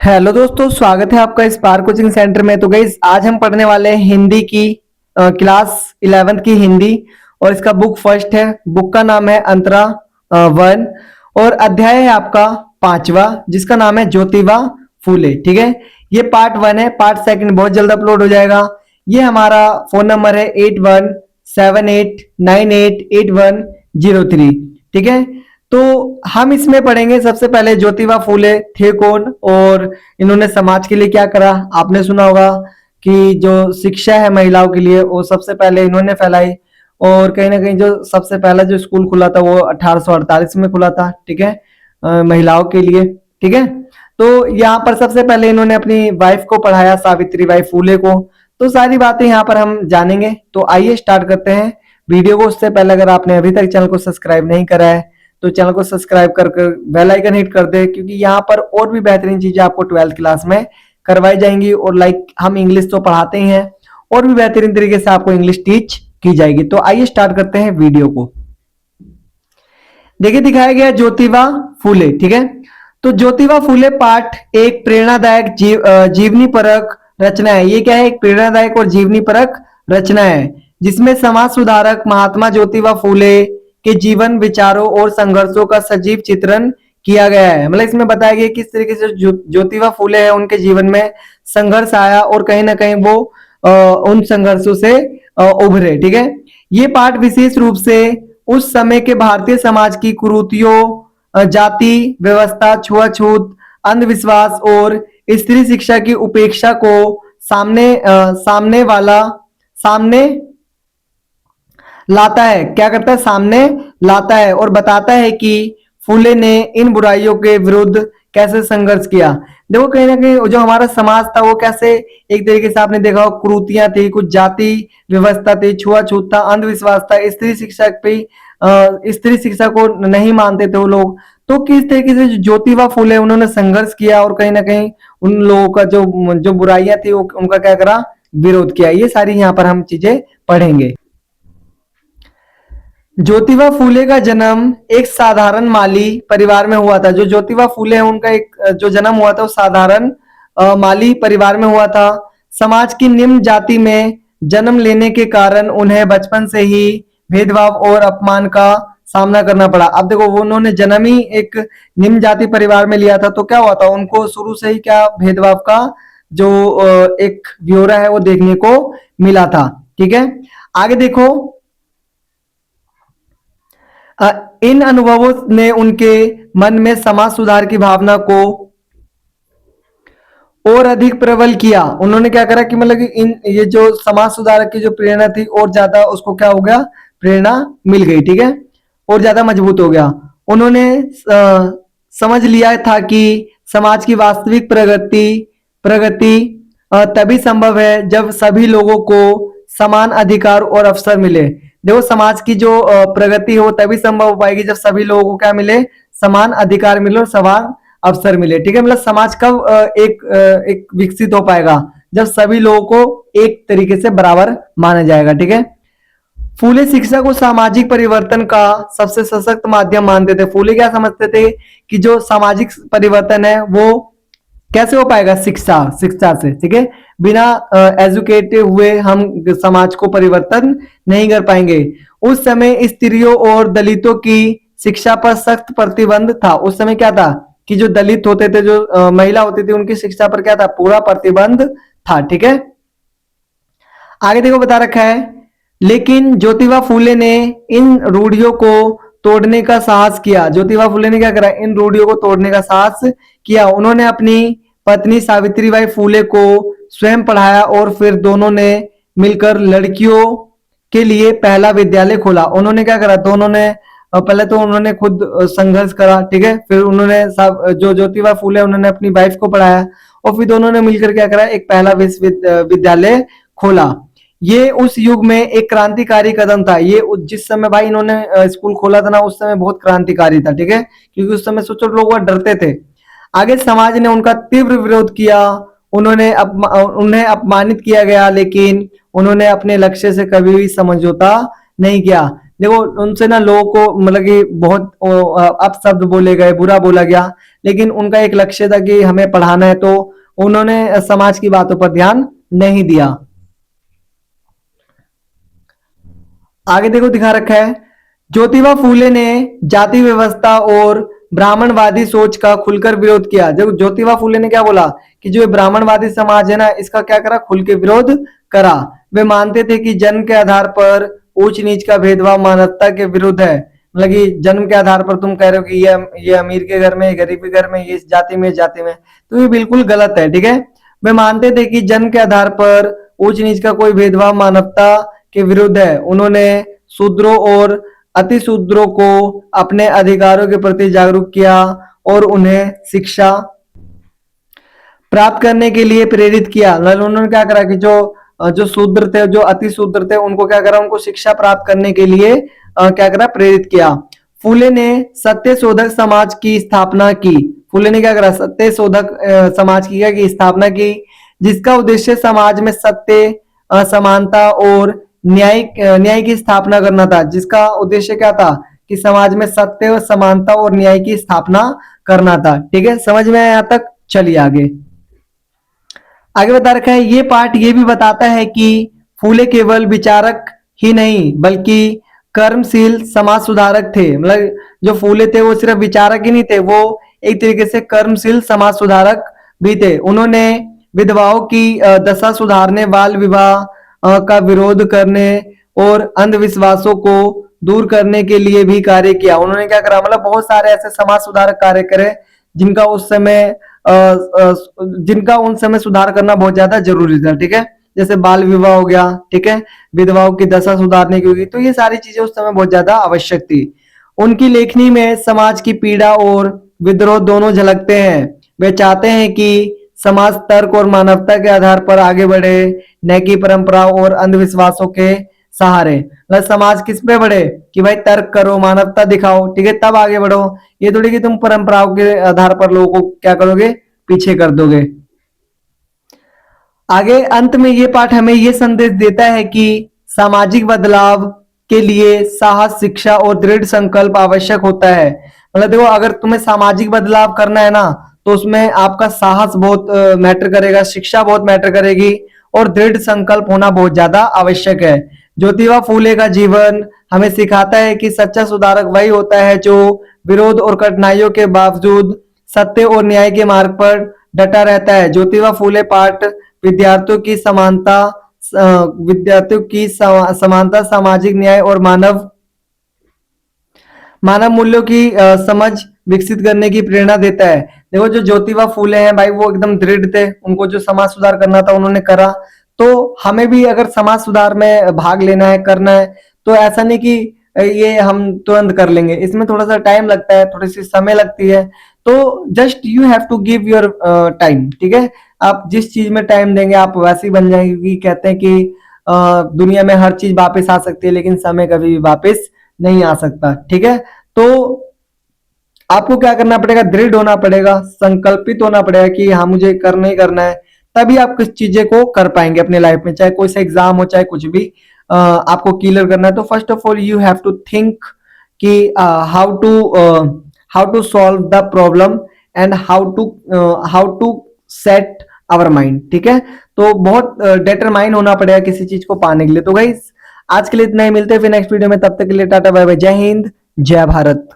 Hello दोस्तों, स्वागत है आपका स्पार्क कोचिंग सेंटर में। तो गाइस, आज हम पढ़ने वाले हैं हिंदी की क्लास 11th की हिंदी। और इसका बुक फर्स्ट है। बुक का नाम है अंतरा वन। और अध्याय है आपका पांचवा, जिसका नाम है ज्योतिबा फूले। ठीक है, ये पार्ट वन है। पार्ट सेकंड बहुत जल्द अपलोड हो जाएगा। ये हमारा फोन नंबर है 8178988103। ठीक है, तो हम इसमें पढ़ेंगे। सबसे पहले ज्योतिबा फूले थे कौन और इन्होंने समाज के लिए क्या करा। आपने सुना होगा कि जो शिक्षा है महिलाओं के लिए वो सबसे पहले इन्होंने फैलाई। और कहीं ना कहीं जो सबसे पहला जो स्कूल खुला था वो 1848 में खुला था। ठीक है, महिलाओं के लिए। ठीक है, तो यहाँ पर सबसे पहले इन्होंने अपनी वाइफ को पढ़ाया, सावित्री बाई फूले को। तो सारी बातें यहाँ पर हम जानेंगे। तो आइए स्टार्ट करते हैं वीडियो को। उससे पहले अगर आपने अभी तक चैनल को सब्सक्राइब नहीं करा है तो चैनल को सब्सक्राइब कर बेल आइकन हिट कर दे, क्योंकि यहाँ पर और भी बेहतरीन चीजें आपको 12th क्लास में करवाई जाएंगी। और लाइक हम इंग्लिश तो पढ़ाते ही हैं, और भी बेहतरीन तरीके से आपको इंग्लिश टीच की जाएगी। तो आइए स्टार्ट करते हैं वीडियो को। देखिए, दिखाया गया ज्योतिबा फूले। ठीक है, तो ज्योतिबा फूले पाठ एक प्रेरणादायक जीवनी परक रचना है। ये क्या है? एक प्रेरणादायक और जीवनी परक रचना है, जिसमें समाज सुधारक महात्मा ज्योतिबा फूले के जीवन, विचारों और संघर्षों का सजीव चित्रण किया गया है। मतलब इसमें बताया गया किस तरीके से ज्योतिबा फूले है, उनके जीवन में संघर्ष आया और कहीं ना कहीं वो उन संघर्षों से उभरे। ठीक है, ये पाठ विशेष रूप से उस समय के भारतीय समाज की कुरीतियों, जाति व्यवस्था, छुआछूत, अंधविश्वास और स्त्री शिक्षा की उपेक्षा को सामने लाता है। क्या करता है? सामने लाता है और बताता है कि फूले ने इन बुराइयों के विरुद्ध कैसे संघर्ष किया। देखो, कहीं ना कहीं जो हमारा समाज था वो कैसे एक तरीके से आपने देखा हो, कुरीतियां थी, कुछ जाति व्यवस्था थी, छुआछूत था, अंधविश्वास था, स्त्री शिक्षा पे स्त्री शिक्षा को नहीं मानते थे वो लोग। तो किस तरीके से जो ज्योतिबा फूले उन्होंने संघर्ष किया और कहीं ना कहीं उन लोगों का जो जो बुराइयां थी वो उनका क्या करा? विरोध किया। ये सारी यहाँ पर हम चीजें पढ़ेंगे। ज्योतिबा फूले का जन्म एक साधारण माली परिवार में हुआ था। जो ज्योतिबा फूले हैं उनका एक जो जन्म हुआ था वो साधारण माली परिवार में हुआ था। समाज की निम्न जाति में जन्म लेने के कारण उन्हें बचपन से ही भेदभाव और अपमान का सामना करना पड़ा। अब देखो, वो उन्होंने जन्म ही एक निम्न जाति परिवार में लिया था, तो क्या हुआ था? उनको शुरू से ही क्या भेदभाव का जो एक ब्यौरा है वो देखने को मिला था। ठीक है, आगे देखो। इन अनुभवों ने उनके मन में समाज सुधार की भावना को और अधिक प्रबल किया। उन्होंने क्या करा कि मतलब कि इन ये जो समाज सुधारक की जो प्रेरणा थी और ज्यादा उसको क्या हो गया? प्रेरणा मिल गई। ठीक है, और ज्यादा मजबूत हो गया। उन्होंने समझ लिया था कि समाज की वास्तविक प्रगति प्रगति तभी संभव है जब सभी लोगों को समान अधिकार और अवसर मिले। देखो, समाज की जो प्रगति हो तभी संभव हो पाएगी जब सभी लोगों को क्या मिले? समान अधिकार मिले और समान अवसर मिले। ठीक है, मतलब समाज कब एक विकसित हो पाएगा? जब सभी लोगों को एक तरीके से बराबर माना जाएगा। ठीक है, फूले शिक्षा को सामाजिक परिवर्तन का सबसे सशक्त माध्यम मानते थे। फूले क्या समझते थे कि जो सामाजिक परिवर्तन है वो कैसे हो पाएगा? शिक्षा से। ठीक है, बिना एजुकेटेड हुए हम समाज को परिवर्तन नहीं कर पाएंगे। उस समय स्त्रियों और दलितों की शिक्षा पर सख्त प्रतिबंध था। उस समय क्या था कि जो दलित होते थे, जो महिला होती थी, उनकी शिक्षा पर क्या था? पूरा प्रतिबंध था। ठीक है, आगे देखो, बता रखा है, लेकिन ज्योतिबा फूले ने इन रूढ़ियों को तोड़ने का साहस किया। ज्योतिबा फूले ने क्या करा? इन रूढ़ियों को तोड़ने का साहस किया। उन्होंने अपनी पत्नी सावित्रीबाई फूले को स्वयं पढ़ाया और फिर दोनों ने मिलकर लड़कियों के लिए पहला विद्यालय खोला। उन्होंने क्या करा? दोनों ने पहले तो उन्होंने खुद संघर्ष करा। ठीक है, फिर उन्होंने जो ज्योतिबा फूले उन्होंने अपनी वाइफ को पढ़ाया और फिर दोनों ने मिलकर क्या करा? एक पहला विश्वविद्यालय खोला। ये उस युग में एक क्रांतिकारी कदम था। ये जिस समय भाई इन्होंने स्कूल खोला था ना, उस समय बहुत क्रांतिकारी था। ठीक है, क्योंकि उस समय सोचो लोग वह डरते थे। आगे समाज ने उनका तीव्र विरोध किया। उन्हें अपमानित किया गया, लेकिन उन्होंने अपने लक्ष्य से कभी भी समझौता नहीं किया। देखो, उनसे ना लोगों को मतलब कि बहुत अपशब्द बोले गए, बुरा बोला गया, लेकिन उनका एक लक्ष्य था कि हमें पढ़ाना है, तो उन्होंने समाज की बातों पर ध्यान नहीं दिया। आगे देखो दिखा रखा है, ज्योतिबा फूले ने जाति व्यवस्था और ब्राह्मणवादी सोच का खुलकर विरोध किया। जब ज्योतिबा फूले ने क्या बोला कि जो ये ब्राह्मणवादी समाज है ना, इसका क्या करा, खुल के विरोध करा। वे मानते थे कि जन्म के आधार पर ऊंच नीच का भेदभाव मानवता के विरुद्ध है। मतलब कि जन्म के आधार पर तुम कह रहे हो कि ये अमीर के घर में, ये गरीब के घर में, ये इस जाति में, इस जाति में, तो ये बिल्कुल गलत है। ठीक है, वे मानते थे कि जन्म के आधार पर ऊंच नीच का कोई भेदभाव मानवता के विरुद्ध है। उन्होंने शूद्रों और अति शूद्रों को अपने अधिकारों के प्रति जागरूक किया और उन्हें शिक्षा प्राप्त करने के लिए प्रेरित किया। मतलब उन्होंने क्या करा कि जो शूद्र थे, जो अति शूद्र थे, उनको क्या करा, उनको शिक्षा प्राप्त करने के लिए क्या करा, प्रेरित किया। फूले ने सत्य शोधक समाज की स्थापना की। फूले ने क्या करा, सत्य शोधक समाज की क्या की स्थापना की, जिसका उद्देश्य समाज में सत्य, समानता और न्याय की स्थापना करना था। जिसका उद्देश्य क्या था कि समाज में सत्य, समानता और न्याय की स्थापना करना था। ठीक है, समझ में आया यहाँ तक? चलिए आगे। आगे बता रखा है, ये पाठ ये भी बताता है कि फूले केवल विचारक ही नहीं बल्कि कर्मशील समाज सुधारक थे। मतलब जो फूले थे वो सिर्फ विचारक ही नहीं थे, वो एक तरीके से कर्मशील समाज सुधारक भी थे। उन्होंने विधवाओं की दशा सुधारने, बाल विवाह का विरोध करने और अंधविश्वासों को दूर करने के लिए भी कार्य किया। उन्होंने क्या करा, मतलब बहुत सारे ऐसे समाज सुधारक कार्य करे जिनका उस समय जिनका उन समय सुधार करना बहुत ज्यादा जरूरी था। ठीक है, जैसे बाल विवाह हो गया, ठीक है, विधवाओं की दशा सुधारने की होगी, तो ये सारी चीजें उस समय बहुत ज्यादा आवश्यक थी। उनकी लेखनी में समाज की पीड़ा और विद्रोह दोनों झलकते हैं। वे चाहते हैं कि समाज तर्क और मानवता के आधार पर आगे बढ़े, न कि परंपराओं और अंधविश्वासों के सहारे। मतलब समाज किस पे बढ़े कि भाई तर्क करो, मानवता दिखाओ, ठीक है, तब आगे बढ़ो। ये थोड़ी कि तुम परंपराओं के आधार पर लोगों को क्या करोगे, पीछे कर दोगे। आगे अंत में ये पाठ हमें ये संदेश देता है कि सामाजिक बदलाव के लिए साहस, शिक्षा और दृढ़ संकल्प आवश्यक होता है। मतलब देखो, अगर तुम्हें सामाजिक बदलाव करना है ना, तो उसमें आपका साहस बहुत मैटर करेगा, शिक्षा बहुत मैटर करेगी और दृढ़ संकल्प होना बहुत ज्यादा आवश्यक है। ज्योतिबा फूले का जीवन हमें सिखाता है कि सच्चा सुधारक वही होता है जो विरोध और कठिनाइयों के बावजूद सत्य और न्याय के मार्ग पर डटा रहता है। ज्योतिबा फूले पाठ विद्यार्थियों की समानता, समानता, सामाजिक न्याय और मानव मूल्यों की समझ विकसित करने की प्रेरणा देता है। देखो, जो ज्योतिबा फूले हैं भाई, वो एकदम दृढ़ थे, उनको जो समाज सुधार करना था उन्होंने करा। तो हमें भी अगर समाज सुधार में भाग लेना है, करना है, तो ऐसा नहीं कि ये हम तुरंत कर लेंगे, इसमें थोड़ा सा टाइम लगता है, थोड़ी सी समय लगती है। तो just you have to give your time. ठीक है, आप जिस चीज में टाइम देंगे आप वैसे ही बन जाएंगे। क्योंकि कहते हैं कि दुनिया में हर चीज वापस आ सकती है, लेकिन समय कभी भी वापस नहीं आ सकता। ठीक है, तो आपको क्या करना पड़ेगा, दृढ़ होना पड़ेगा, संकल्पित होना पड़ेगा कि हाँ मुझे करना ही करना है। तभी आप कुछ चीजें को कर पाएंगे अपने लाइफ में, चाहे कोई सा एग्जाम हो, चाहे कुछ भी आपको क्लियर करना है। तो first of all you have to think कि how to solve the problem and how to set our mind. ठीक है, तो बहुत डिटरमाइन होना पड़ेगा किसी चीज को पाने के लिए। तो गाइस आज के लिए इतना ही, मिलते हैं फिर नेक्स्ट वीडियो में, तब तक के लिए टाटा बाय बाय, जय हिंद, जय भारत।